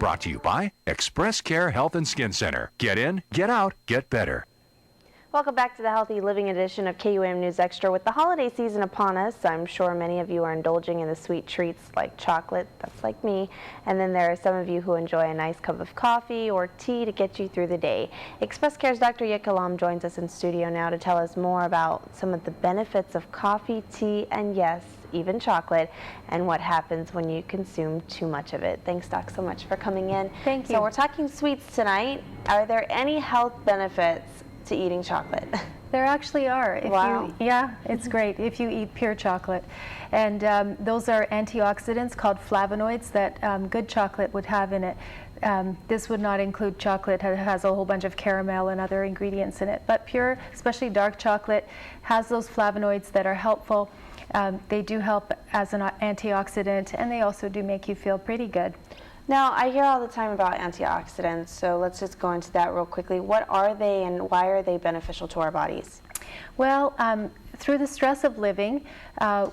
Brought to you by Express Care Health and Skin Center. Get in, get out, get better. Welcome back to the Healthy Living edition of KUAM News Extra. With the holiday season upon us, I'm sure many of you are indulging in the sweet treats like chocolate. That's like me. And then there are some of you who enjoy a nice cup of coffee or tea to get you through the day. Express Care's Dr. Jitka Lom joins us in studio now to tell us more about some of the benefits of coffee, tea, and yes, even chocolate, and what happens when you consume too much of it. Thanks, Doc, so much for coming in. Thank you. So we're talking sweets tonight. Are there any health benefits to eating chocolate? There actually are. Wow. Yeah, it's great if you eat pure chocolate. And those are antioxidants called flavonoids that good chocolate would have in it. This would not include chocolate that has a whole bunch of caramel and other ingredients in it. But pure, especially dark chocolate, has those flavonoids that are helpful. They do help as an antioxidant, and they also do make you feel pretty good. Now, I hear all the time about antioxidants, so let's just go into that real quickly. What are they and why are they beneficial to our bodies? Well, through the stress of living,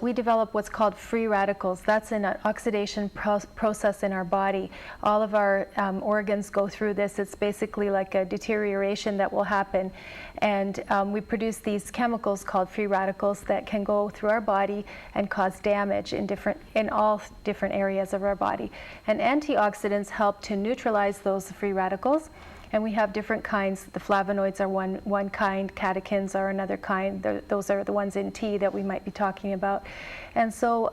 we develop what's called free radicals. That's an oxidation process in our body. All of our organs go through this. It's basically like a deterioration that will happen. And we produce these chemicals called free radicals that can go through our body and cause damage in all different areas of our body. And antioxidants help to neutralize those free radicals. And we have different kinds. The flavonoids are one kind, catechins are another kind. Those are the ones in tea that we might be talking about. And so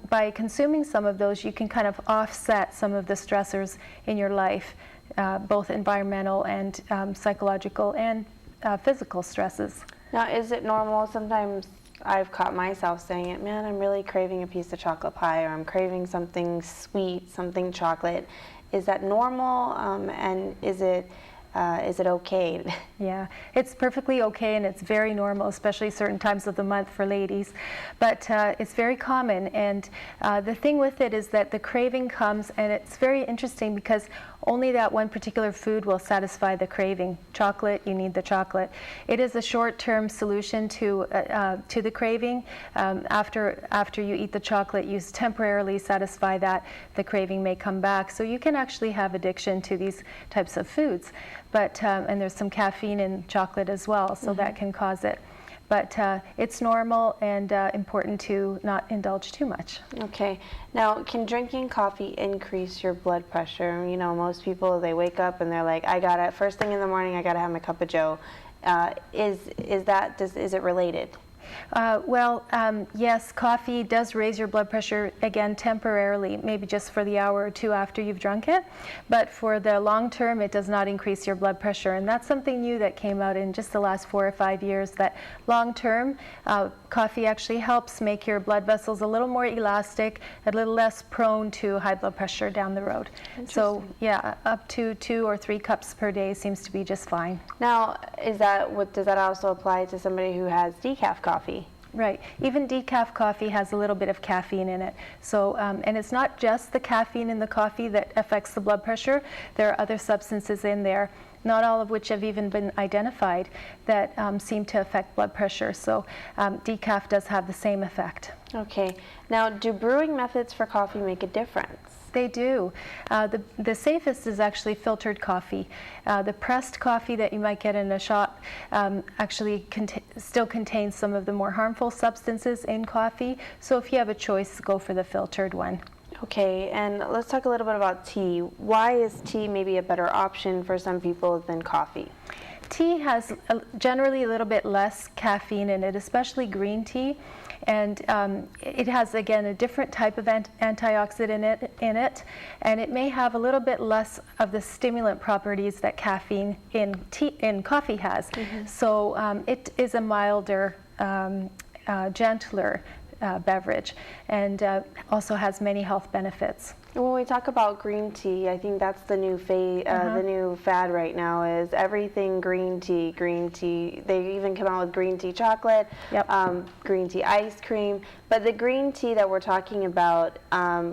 by consuming some of those, you can kind of offset some of the stressors in your life, both environmental and psychological and physical stresses. Now, is it normal? Sometimes I've caught myself saying it, man, I'm really craving a piece of chocolate pie, or I'm craving something sweet, something chocolate. Is that normal? And is it okay? Yeah, it's perfectly okay, and it's very normal, especially certain times of the month for ladies. But it's very common, and the thing with it is that the craving comes, and it's very interesting because only that one particular food will satisfy the craving. Chocolate, you need the chocolate. It is a short-term solution to the craving. After you eat the chocolate, you temporarily satisfy that. The craving may come back. So you can actually have addiction to these types of foods. But and there's some caffeine in chocolate as well, so that can cause it. But it's normal and important to not indulge too much. Okay. Now, can drinking coffee increase your blood pressure? You know, most people, they wake up and they're like, first thing in the morning, I gotta have my cup of joe. Is it related? Yes, coffee does raise your blood pressure, again, temporarily, maybe just for the hour or two after you've drunk it. But for the long term, it does not increase your blood pressure. And that's something new that came out in just the last 4 or 5 years, that long term, coffee actually helps make your blood vessels a little more elastic, a little less prone to high blood pressure down the road. So, yeah, up to 2 or 3 cups per day seems to be just fine. Now, does that also apply to somebody who has decaf coffee? Right. Even decaf coffee has a little bit of caffeine in it. So, and it's not just the caffeine in the coffee that affects the blood pressure. There are other substances in there, not all of which have even been identified, that seem to affect blood pressure. So decaf does have the same effect. Okay. Now, do brewing methods for coffee make a difference? They do. The safest is actually filtered coffee. The pressed coffee that you might get in a shop actually still contains some of the more harmful substances in coffee. So if you have a choice, go for the filtered one. Okay, and let's talk a little bit about tea. Why is tea maybe a better option for some people than coffee? Tea has generally a little bit less caffeine in it, especially green tea. And it has, again, a different type of antioxidant in it, and it may have a little bit less of the stimulant properties that caffeine in coffee has. So it is a milder, gentler beverage, and also has many health benefits. When we talk about green tea, I think that's the new the new fad right now is everything green tea, green tea. They even come out with green tea chocolate, green tea ice cream. But the green tea that we're talking about,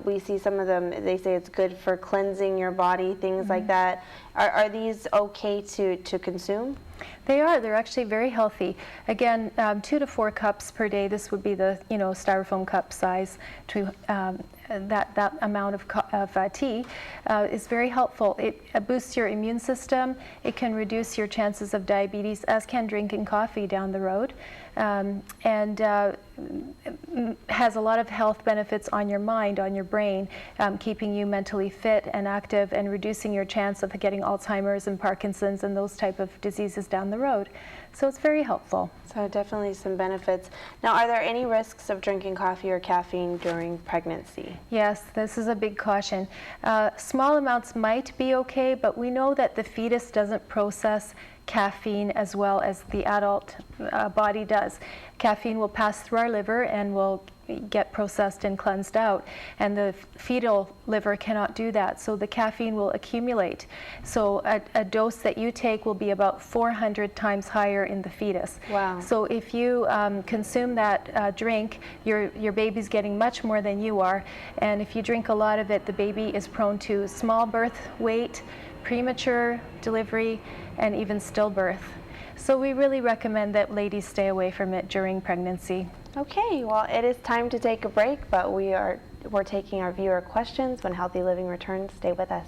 we see some of them, they say it's good for cleansing your body, things like that. Are these okay to consume? They are. They're actually very healthy. Again, 2 to 4 cups per day. This would be the styrofoam cup size to that amount of tea is very helpful. It boosts your immune system. It can reduce your chances of diabetes, as can drinking coffee down the road, and has a lot of health benefits on your mind, on your brain, keeping you mentally fit and active and reducing your chance of getting Alzheimer's and Parkinson's and those type of diseases down the road. So it's very helpful. So definitely some benefits. Now, are there any risks of drinking coffee or caffeine during pregnancy? Yes, this is a big caution. Small amounts might be okay, but we know that the fetus doesn't process caffeine as well as the adult body does. Caffeine will pass through our liver and will get processed and cleansed out, and the fetal liver cannot do that, so the caffeine will accumulate. So a dose that you take will be about 400 times higher in the fetus. Wow. So if you consume that drink, your baby's getting much more than you are, and if you drink a lot of it, the baby is prone to small birth weight, premature delivery, and even stillbirth. So we really recommend that ladies stay away from it during pregnancy. Okay, well, it is time to take a break, but we're taking our viewer questions when Healthy Living returns. Stay with us.